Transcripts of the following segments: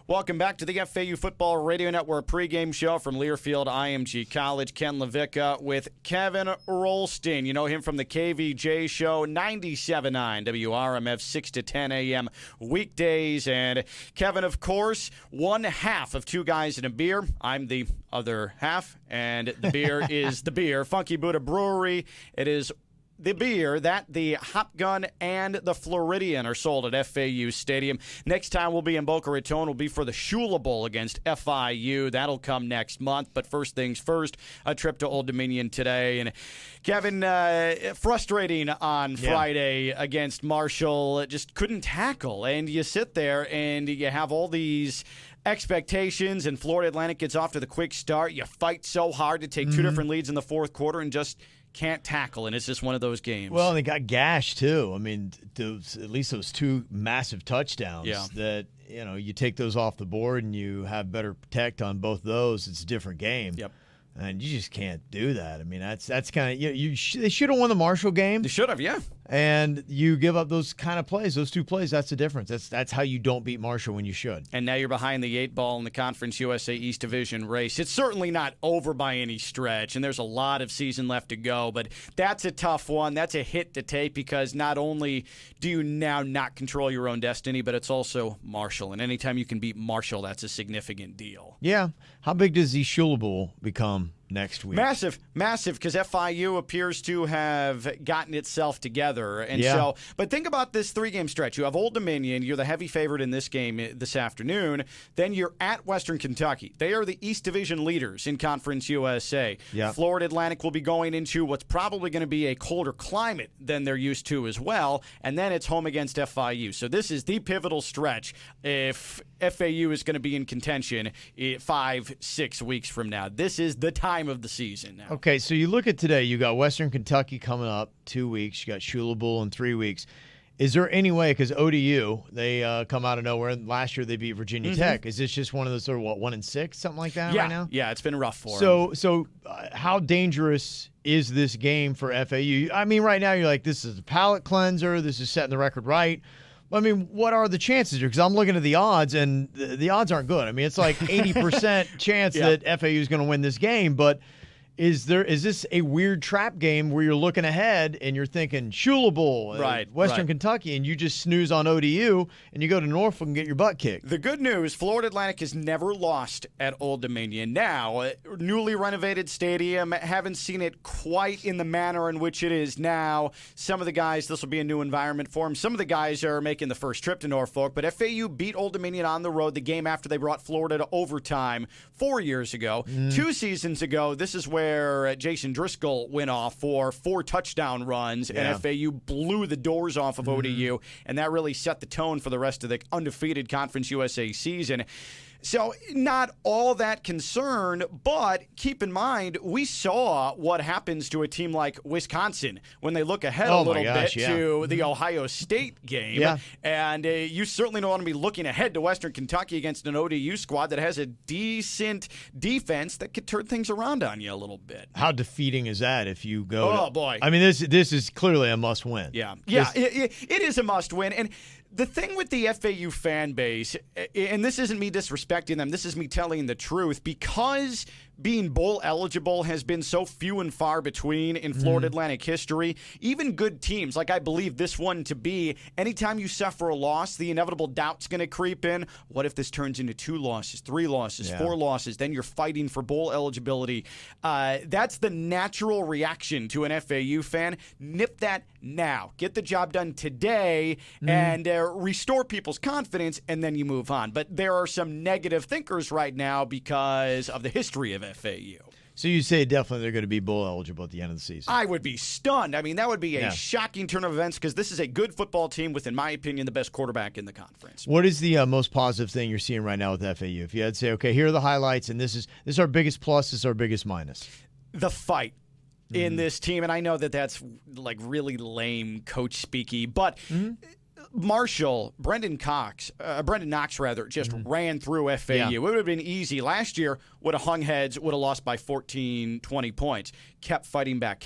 Welcome back to the FAU Football Radio Network pregame show from Learfield IMG College. Ken Lavicka with Kevin Rolston. You know him from the KVJ show, 97.9 WRMF, 6 to 10 a.m. weekdays. And Kevin, of course, one half of Two Guys and a Beer. I'm the other half, and the beer is the beer. Funky Buddha Brewery. It is the beer that the Hop Gun and the Floridian are sold at FAU Stadium. Next time we'll be in Boca Raton will be for the Shula Bowl against FIU. That'll come next month. But first things first, a trip to Old Dominion today. And Kevin, frustrating on Friday against Marshall. Just couldn't tackle. And you sit there and you have all these expectations, and Florida Atlantic gets off to the quick start. You fight so hard to take two different leads in the fourth quarter and just can't tackle, and it's just one of those games. Well, and they got gashed, too. I mean, at least those two massive touchdowns that, you take those off the board and you have better protect on both those, it's a different game. Yep. And you just can't do that. I mean, that's kind of they should have won the Marshall game. They should have, yeah. And you give up those kind of plays, those two plays. That's the difference. That's how you don't beat Marshall when you should. And now you're behind the 8-ball in the Conference USA East Division race. It's certainly not over by any stretch, and there's a lot of season left to go. But that's a tough one. That's a hit to take because not only do you now not control your own destiny, but it's also Marshall. And anytime you can beat Marshall, that's a significant deal. Yeah. How big does the Shula Bowl become next week? Massive, because FIU appears to have gotten itself together. And but think about this 3-game stretch. You have Old Dominion. You're the heavy favorite in this game this afternoon. Then you're at Western Kentucky. They are the East Division leaders in Conference USA. Yeah. Florida Atlantic will be going into what's probably going to be a colder climate than they're used to as well. And then it's home against FIU. So this is the pivotal stretch if FAU is going to be in contention 5-6 weeks from now. This is the time of the season now. Okay, so you look at today. You got Western Kentucky coming up 2 weeks. You got Shula Bowl in 3 weeks. Is there any way, because ODU, they come out of nowhere. Last year they beat Virginia Tech. Is this just one of those sort of, 1-6, something like that right now? Yeah, it's been rough for them. So how dangerous is this game for FAU? I mean, right now you're like, this is a palate cleanser. This is setting the record right. I mean, what are the chances here? Because I'm looking at the odds, and the odds aren't good. I mean, it's like 80% chance that FAU is going to win this game, but is this a weird trap game where you're looking ahead and you're thinking Shula Bowl, Western Kentucky, and you just snooze on ODU and you go to Norfolk and get your butt kicked? The good news, Florida Atlantic has never lost at Old Dominion. Now, newly renovated stadium, haven't seen it quite in the manner in which it is now. Some of the guys, this will be a new environment for them. Some of the guys are making the first trip to Norfolk, but FAU beat Old Dominion on the road the game after they brought Florida to overtime 4 years ago. 2 seasons ago, this is where Jason Driscoll went off for 4 touchdown runs, and FAU blew the doors off of ODU, and that really set the tone for the rest of the undefeated Conference USA season. So not all that concerned, but keep in mind, we saw what happens to a team like Wisconsin when they look ahead a little bit to the Ohio State game. Yeah. And you certainly don't want to be looking ahead to Western Kentucky against an ODU squad that has a decent defense that could turn things around on you a little bit. How defeating is that if you go boy. I mean, this is clearly a must-win. It is a must-win. And the thing with the FAU fan base, and this isn't me disrespecting them, this is me telling the truth, because being bowl eligible has been so few and far between in Florida Atlantic history, even good teams, like I believe this one to be, anytime you suffer a loss, the inevitable doubt's going to creep in. What if this turns into 2 losses, 3 losses, 4 losses? Then you're fighting for bowl eligibility. That's the natural reaction to an FAU fan. Nip that now. Get the job done today and restore people's confidence, and then you move on. But there are some negative thinkers right now because of the history of FAU. So you say definitely they're going to be bowl eligible at the end of the season? I would be stunned. I mean, that would be a shocking turn of events because this is a good football team with, in my opinion, the best quarterback in the conference. What is the most positive thing you're seeing right now with FAU? If you had to say, okay, here are the highlights, and this is our biggest plus, this is our biggest minus. The fight in this team, and I know that that's like really lame coach speaky, but Brendan Knox just ran through FAU. Yeah. It would have been easy. Last year, would have hung heads, would have lost by 14, 20 points. Kept fighting back.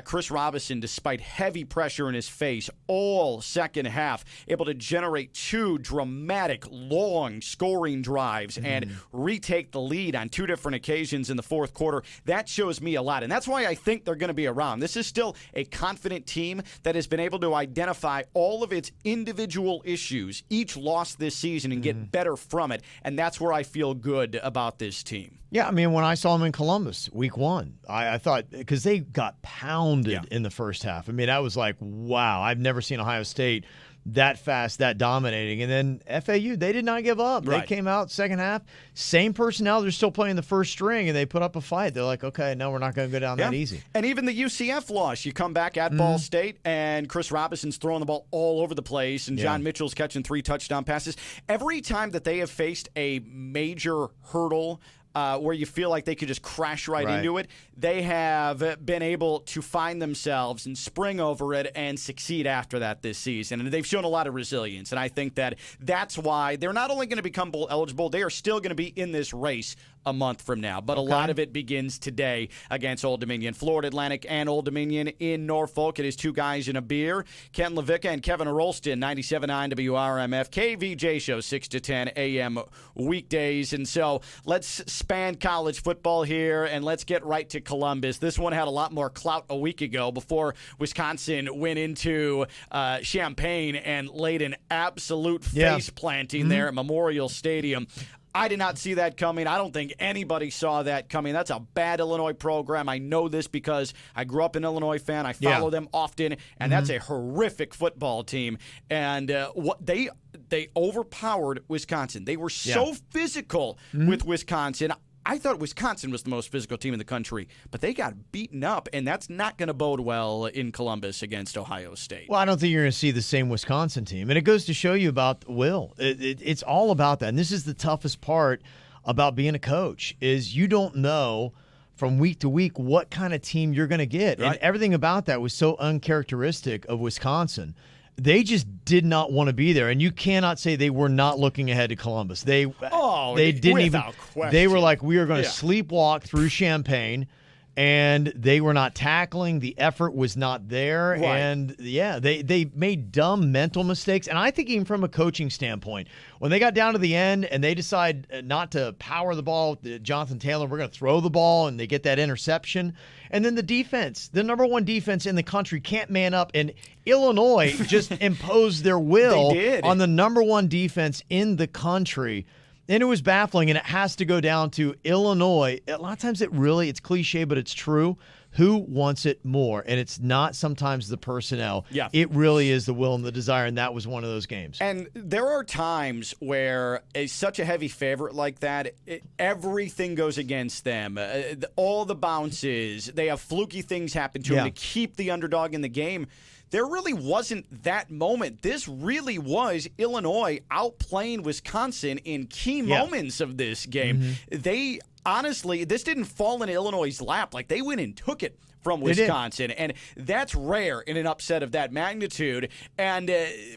Chris Robinson, despite heavy pressure in his face all second half, able to generate 2 dramatic, long scoring drives and retake the lead on 2 different occasions in the fourth quarter. That shows me a lot, and that's why I think they're going to be around. This is still a confident team that has been able to identify all of its individual issues, each loss this season, and get better from it, and that's where I feel good about this team. Yeah, I mean, when I saw them in Columbus, week 1, I thought, because they got pounded in the first half. I mean, I was like, wow, I've never seen Ohio State that fast, that dominating. And then FAU, they did not give up. Right. They came out second half, same personnel, they're still playing the first string, and they put up a fight. They're like, okay, no, we're not going to go down that easy. And even the UCF loss, you come back at Ball State, and Chris Robinson's throwing the ball all over the place, and John Mitchell's catching 3 touchdown passes. Every time that they have faced a major hurdle where you feel like they could just crash right into it, they have been able to find themselves and spring over it and succeed after that this season. And they've shown a lot of resilience. And I think that that's why they're not only going to become bowl eligible, they are still going to be in this race a month from now. But a lot of it begins today against Old Dominion. Florida Atlantic and Old Dominion in Norfolk. It is 2 guys and a beer. Ken Lavicka and Kevin Rolston, 97.9 WRMF. KVJ show, 6 to 10 a.m. weekdays. And so let's span college football here, and let's get right to Columbus. This one had a lot more clout a week ago before Wisconsin went into Champaign and laid an absolute face planting there at Memorial Stadium. I did not see that coming. I don't think anybody saw that coming. That's a bad Illinois program. I know this because I grew up an Illinois fan. I follow them often, and that's a horrific football team. And what they overpowered Wisconsin. They were so physical with Wisconsin. I thought Wisconsin was the most physical team in the country, but they got beaten up, and that's not going to bode well in Columbus against Ohio State. Well, I don't think you're going to see the same Wisconsin team, and it goes to show you about will. It's all about that, and this is the toughest part about being a coach is you don't know from week to week what kind of team you're going to get, and everything about that was so uncharacteristic of Wisconsin. They just did not want to be there, and you cannot say they were not looking ahead to Columbus. They didn't even. Question. They were like, we are going to sleepwalk through Champaign, and they were not tackling. The effort was not there, and they made dumb mental mistakes. And I think even from a coaching standpoint, when they got down to the end and they decide not to power the ball with Jonathan Taylor, we're going to throw the ball, and they get that interception. And then the defense, the number 1 defense in the country, can't man up. And Illinois just imposed their will on the number 1 defense in the country. And it was baffling, and it has to go down to Illinois. A lot of times it's cliche, but it's true. Who wants it more? And it's not sometimes the personnel. Yeah. It really is the will and the desire, and that was one of those games. And there are times where such a heavy favorite like that, everything goes against them. All the bounces, they have fluky things happen to them to keep the underdog in the game. There really wasn't that moment. This really was Illinois outplaying Wisconsin in key moments of this game. They honestly, this didn't fall into Illinois' lap. Like, they went and took it from Wisconsin, and that's rare in an upset of that magnitude. And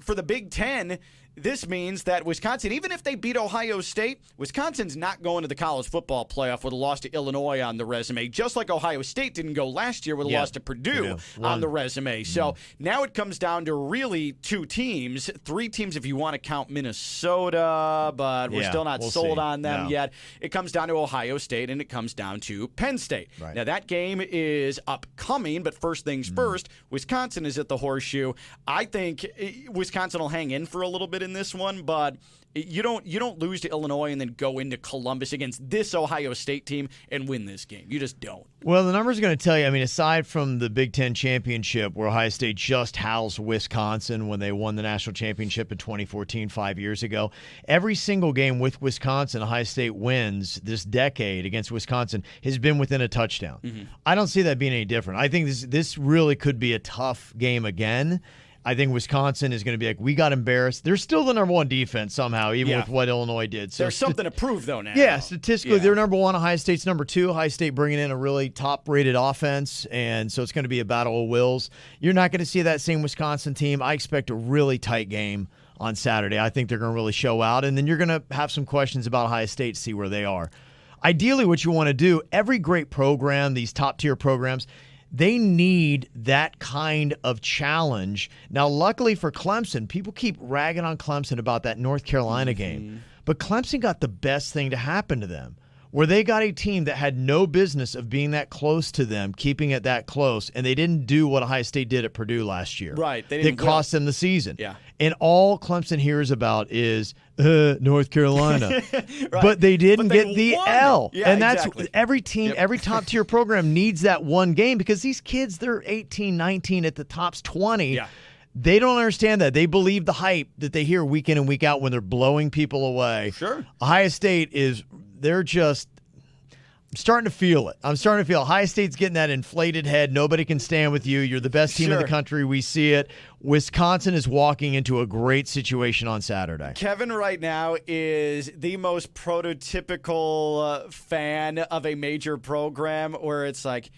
for the Big Ten, this means that Wisconsin, even if they beat Ohio State, Wisconsin's not going to the college football playoff with a loss to Illinois on the resume, just like Ohio State didn't go last year with a loss to Purdue on the resume. So now it comes down to really 2 teams, 3 teams if you want to count Minnesota, but we're still not sold on them yet. It comes down to Ohio State, and it comes down to Penn State. Now, that game is upcoming, but first things first, Wisconsin is at the Horseshoe. I think Wisconsin will hang in for a little bit in this one, but you don't lose to Illinois and then go into Columbus against this Ohio State team and win this game. You just don't. Well, the numbers are going to tell you, I mean, aside from the Big Ten championship where Ohio State just housed Wisconsin when they won the national championship in 2014, 5 years ago, every single game with Wisconsin, Ohio State wins this decade against Wisconsin has been within a touchdown. I don't see that being any different. I think this really could be a tough game again. I think Wisconsin is going to be like, we got embarrassed. They're still the number one defense somehow, even Yeah. with what Illinois did. So There's something to prove, though, now. Yeah, statistically, Yeah. they're number one. Ohio State's number two. Ohio State bringing in a really top-rated offense, and so it's going to be a battle of wills. You're not going to see that same Wisconsin team. I expect a really tight game on Saturday. I think they're going to really show out, and then you're going to have some questions about Ohio State to see where they are. Ideally, what you want to do, every great program, these top-tier programs, they need that kind of challenge. Now, luckily for Clemson, people keep ragging on Clemson about that North Carolina game. But Clemson got the best thing to happen to them, where they got a team that had no business of being that close to them, keeping it that close, and they didn't do what Ohio State did at Purdue last year. Right. It cost them the season. Yeah. And all Clemson hears about is North Carolina. Right. But they didn't But they get the won. L. Yeah, and that's exactly. every team, every top-tier program needs that one game because these kids, they're 18, 19, at the top's 20. Yeah. They don't understand that. They believe the hype that they hear week in and week out when they're blowing people away. Sure. Ohio State they're just – I'm starting to feel it. Ohio State's getting that inflated head. Nobody can stand with you. You're the best team in the country. We see it. Wisconsin is walking into a great situation on Saturday. Kevin right now is the most prototypical fan of a major program where it's like,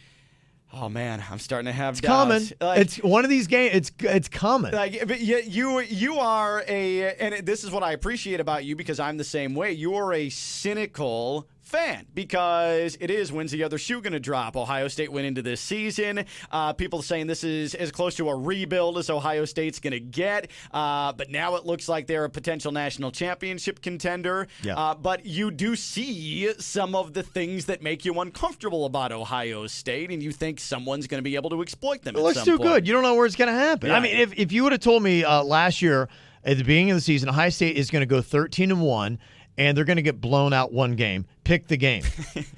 oh man, I'm starting to have doubts. Coming. It's one of these games. It's coming. But you are and this is what I appreciate about you because I'm the same way. You are a cynical fan because it is, when's the other shoe going to drop? Ohio State went into this season. People saying this is as close to a rebuild as Ohio State's going to get. But now it looks like they're a potential national championship contender. Yeah. But you do see some of the things that make you uncomfortable about Ohio State, and you think someone's going to be able to exploit them. It looks too good. You don't know where it's going to happen. Yeah. I mean, if you would have told me last year at the beginning of the season, Ohio State is going to go 13-1. And they're going to get blown out one game. Pick the game.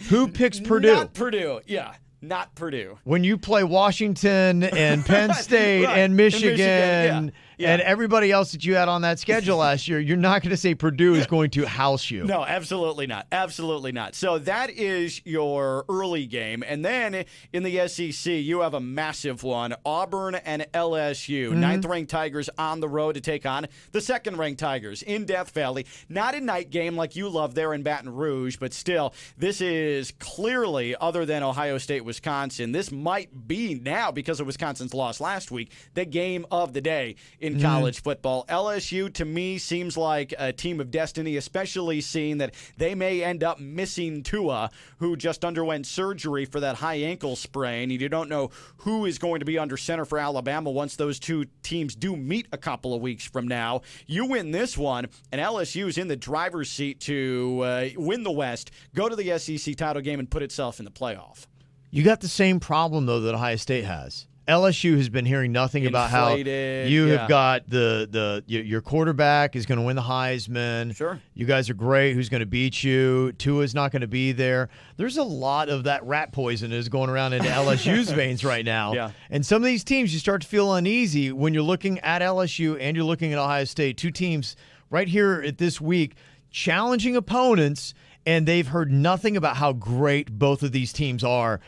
Who picks Purdue? Not Purdue. Yeah, not Purdue. When you play Washington and Penn State Right. and Michigan Yeah. and everybody else that you had on that schedule last year, you're not going to say Purdue is going to house you. No, absolutely not. Absolutely not. So that is your early game. And then in the SEC, you have a massive one. Auburn and LSU. Ninth-ranked Tigers on the road to take on the second-ranked Tigers in Death Valley. Not a night game like you love there in Baton Rouge, but still, this is clearly, other than Ohio State, Wisconsin, this might be now, because of Wisconsin's loss last week, the game of the day in college football. LSU, to me, seems like a team of destiny, especially seeing that they may end up missing Tua, who just underwent surgery for that high ankle sprain. You don't know who is going to be under center for Alabama once those two teams do meet a couple of weeks from now. You win this one, and LSU is in the driver's seat to win the West, go to the SEC title game, and put itself in the playoff. You got the same problem, though, that Ohio State has. LSU has been hearing nothing about how you have got your quarterback is going to win the Heisman. Sure. You guys are great. Who's going to beat you? Tua's not going to be there. There's a lot of that rat poison is going around into LSU's veins right now. Yeah. And some of these teams, you start to feel uneasy when you're looking at LSU and you're looking at Ohio State. Two teams right here at this week, challenging opponents, and they've heard nothing about how great both of these teams are.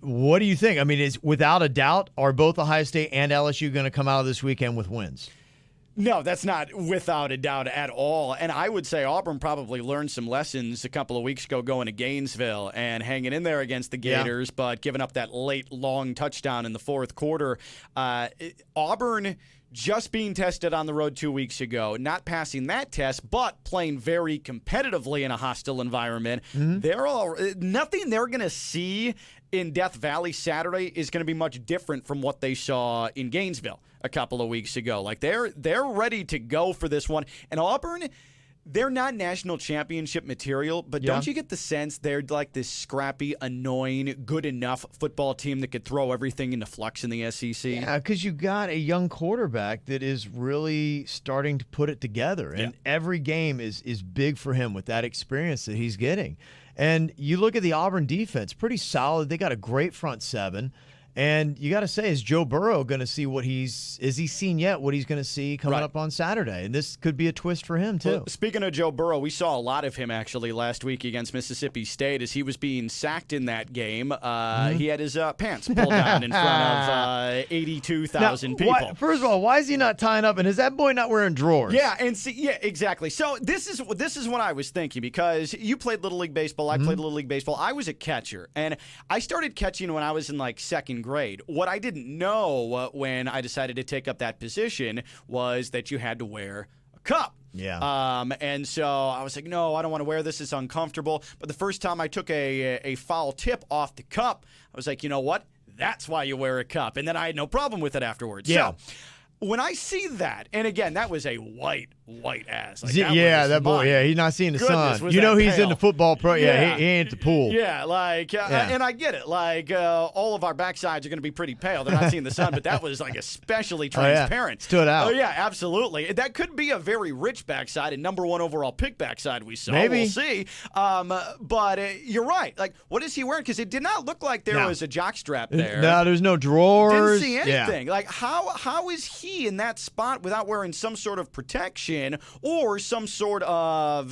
What do you think? I mean, is without a doubt, are both Ohio State and LSU going to come out of this weekend with wins? No, that's not without a doubt at all. And I would say Auburn probably learned some lessons a couple of weeks ago going to Gainesville and hanging in there against the Gators, but giving up that late, long touchdown in the fourth quarter. Auburn just being tested on the road 2 weeks ago, not passing that test, but playing very competitively in a hostile environment. Nothing they're going to see in Death Valley Saturday is going to be much different from what they saw in Gainesville a couple of weeks ago. Like they're ready to go for this one. And Auburn, they're not national championship material, but don't you get the sense they're like this scrappy, annoying, good enough football team that could throw everything into flux in the SEC? Yeah, because you got a young quarterback that is really starting to put it together. And every game is big for him with that experience that he's getting. And you look at the Auburn defense, pretty solid. They got a great front seven. And you got to say, is Joe Burrow going to see is he seen yet what he's going to see coming up on Saturday? And this could be a twist for him, too. Well, speaking of Joe Burrow, we saw a lot of him actually last week against Mississippi State as he was being sacked in that game. He had his pants pulled down in front of 82,000 people. First of all, why is he not tying up? And is that boy not wearing drawers? Yeah, exactly. So this is what I was thinking, because you played Little League Baseball. I played Little League Baseball. I was a catcher, and I started catching when I was in like second grade. What I didn't know when I decided to take up that position was that you had to wear a cup. Yeah. And so I was like, no, I don't want to wear this. It's uncomfortable. But the first time I took a foul tip off the cup, I was like, you know what? That's why you wear a cup. And then I had no problem with it afterwards. Yeah. So when I see that, and again, that was a white ass. Like, that boy. Yeah, he's not seeing the sun. Was you know he's pale. in the football pro. Yeah, he ain't at the pool. Yeah, and I get it. Like, all of our backsides are going to be pretty pale. They're not seeing the sun, but that was like especially transparent. Stood out. Oh yeah, absolutely. That could be a very rich backside and number 1 overall pick backside we saw. Maybe. We'll see. But you're right. Like, what is he wearing? Because it did not look like there was a jock strap there. No, there's no drawers. Didn't see anything. Yeah. Like, how is he in that spot without wearing some sort of protection or some sort of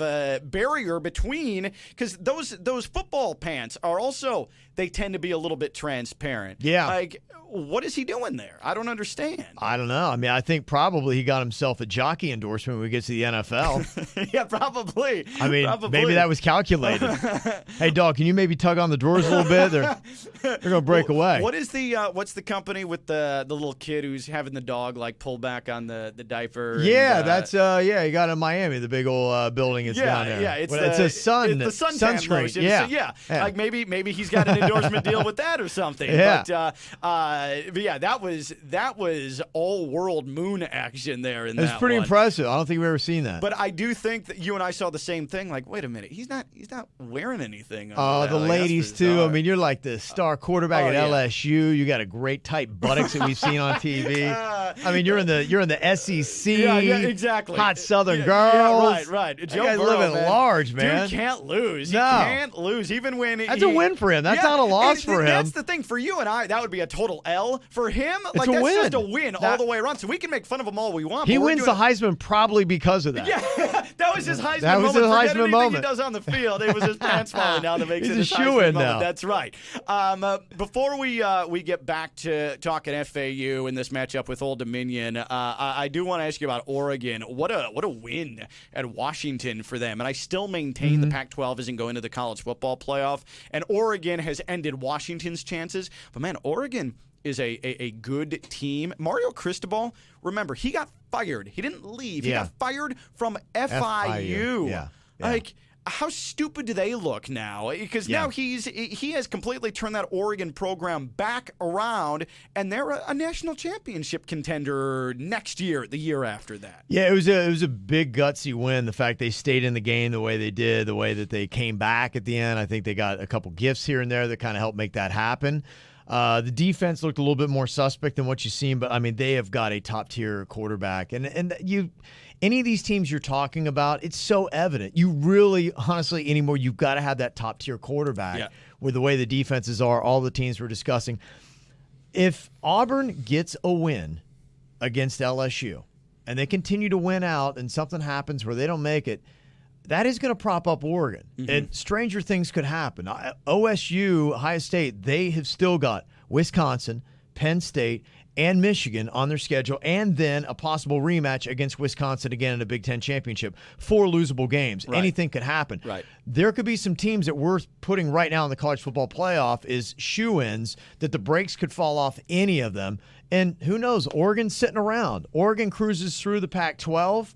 barrier between? Because those football pants are also, they tend to be a little bit transparent. Yeah. Like, what is he doing there? I don't understand. I don't know. I mean, I think probably he got himself a jockey endorsement when we get to the NFL. Yeah, probably. I mean, maybe that was calculated. Hey, dog, can you maybe tug on the drawers a little bit? They're going to break away. What is what's the company with the little kid who's having the dog like pull back on the diaper? Yeah, that's you got it in Miami, the big old building is down there. Yeah, it's a sun. It's the sunscreen. Lotion. Yeah. So, yeah, like maybe he's got an endorsement deal with that or something. Yeah. But yeah, that was all world moon action there. It was pretty impressive. I don't think we've ever seen that. But I do think that you and I saw the same thing. Like, wait a minute, he's not wearing anything. Oh, the ladies too. I mean, you're like the star quarterback at LSU. You got a great tight buttocks that we've seen on TV. I mean, you're in the SEC. Yeah, exactly. Hot Southern girls. Yeah, right. Joe Burrow, living large, man. Dude can't lose. No. He can't lose, even when that's a win for him. That's not a loss for him. That's the thing. For you and I, that would be a total L. For him, that's just a win all the way around. So we can make fun of him all we want. He wins the Heisman probably because of that. Yeah, that was his Heisman moment. That was his Heisman moment. He does on the field. It was his pants falling down that makes He's it his a Heisman shoo-in moment. now. That's right. Before we get back to talking FAU and this matchup with Old Dominion, I do want to ask you about Oregon. What a win at Washington for them. And I still maintain the Pac-12 isn't going to the college football playoff. And Oregon has ended Washington's chances. But, man, Oregon is a good team. Mario Cristobal, remember, he got fired. He didn't leave. He got fired from FIU. Yeah. Like, how stupid do they look now? Because now he has completely turned that Oregon program back around, and they're a national championship contender next year, the year after that. Yeah, it was a big gutsy win. The fact they stayed in the game the way they did, the way that they came back at the end. I think they got a couple gifts here and there that kind of helped make that happen. The defense looked a little bit more suspect than what you've seen, but I mean they have got a top tier quarterback, and any of these teams you're talking about, it's so evident. You really, honestly, anymore, you've got to have that top tier quarterback with the way the defenses are. All the teams we're discussing. If Auburn gets a win against LSU and they continue to win out, and something happens where they don't make it, that is going to prop up Oregon. And stranger things could happen. OSU, Ohio State, they have still got Wisconsin, Penn State, and Michigan on their schedule, and then a possible rematch against Wisconsin again in a Big Ten championship. 4 losable games. Right. Anything could happen. Right. There could be some teams that we're putting right now in the college football playoff is shoo-ins that the brakes could fall off any of them. And who knows? Oregon's sitting around. Oregon cruises through the Pac-12.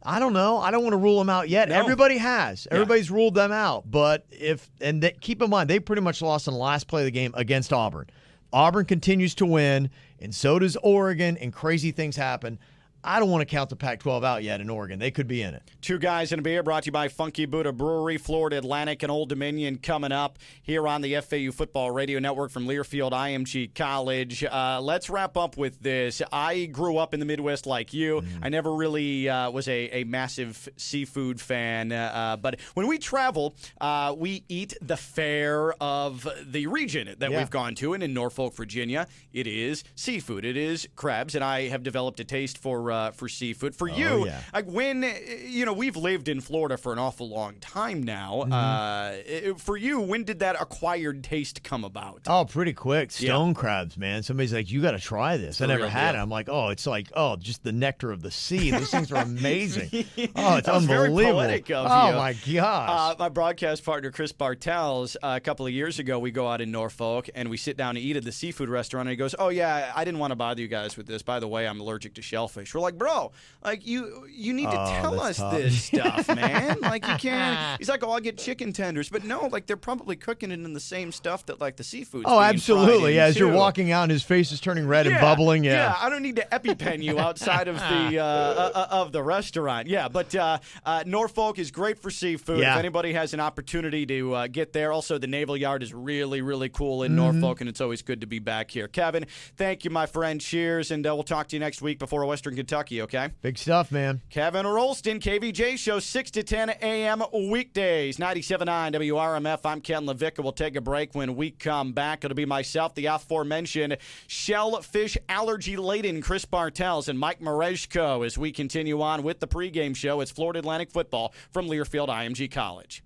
I don't know. I don't want to rule them out yet. No. Everybody has. Everybody's ruled them out. But keep in mind, they pretty much lost in the last play of the game against Auburn. Auburn continues to win, and so does Oregon, and crazy things happen. I don't want to count the Pac-12 out yet in Oregon. They could be in it. Two Guys and a Beer brought to you by Funky Buddha Brewery, Florida Atlantic, and Old Dominion coming up here on the FAU Football Radio Network from Learfield IMG College. Let's wrap up with this. I grew up in the Midwest like you. I never really was a massive seafood fan, but when we travel, we eat the fare of the region that we've gone to, and in Norfolk, Virginia, it is seafood. It is crabs, and I have developed a taste for seafood. For you, like when we've lived in Florida for an awful long time now. For you, when did that acquired taste come about? Oh, pretty quick. Stone crabs, man. Somebody's like, you got to try this. I never had it. I'm like, it's like, just the nectar of the sea. Those things are amazing. It's unbelievable. Very poetic of you. My gosh. My broadcast partner, Chris Bartels, a couple of years ago, we go out in Norfolk and we sit down to eat at the seafood restaurant, and he goes, I didn't want to bother you guys with this. By the way, I'm allergic to shellfish. We're like, bro, like you need to tell us this stuff, man. Like you can't. He's like, I'll get chicken tenders, but no, like they're probably cooking it in the same stuff that like the seafood's being absolutely. fried in, as you're walking out and his face is turning red and bubbling. Yeah, I don't need to EpiPen you outside of the restaurant. Yeah, but Norfolk is great for seafood. If anybody has an opportunity to get there. Also, the Naval Yard is really, really cool in Norfolk, and it's always good to be back here. Kevin, thank you, my friend. Cheers, and we'll talk to you next week before Western Kentucky, okay? Big stuff, man. Kevin Rolston, KVJ Show, 6 to 10 a.m. weekdays, 97.9 WRMF. I'm Ken Lavicka. We'll take a break. When we come back, it'll be myself, the aforementioned shellfish allergy-laden Chris Bartels, and Mike Mareshko as we continue on with the pregame show. It's Florida Atlantic football from Learfield IMG College.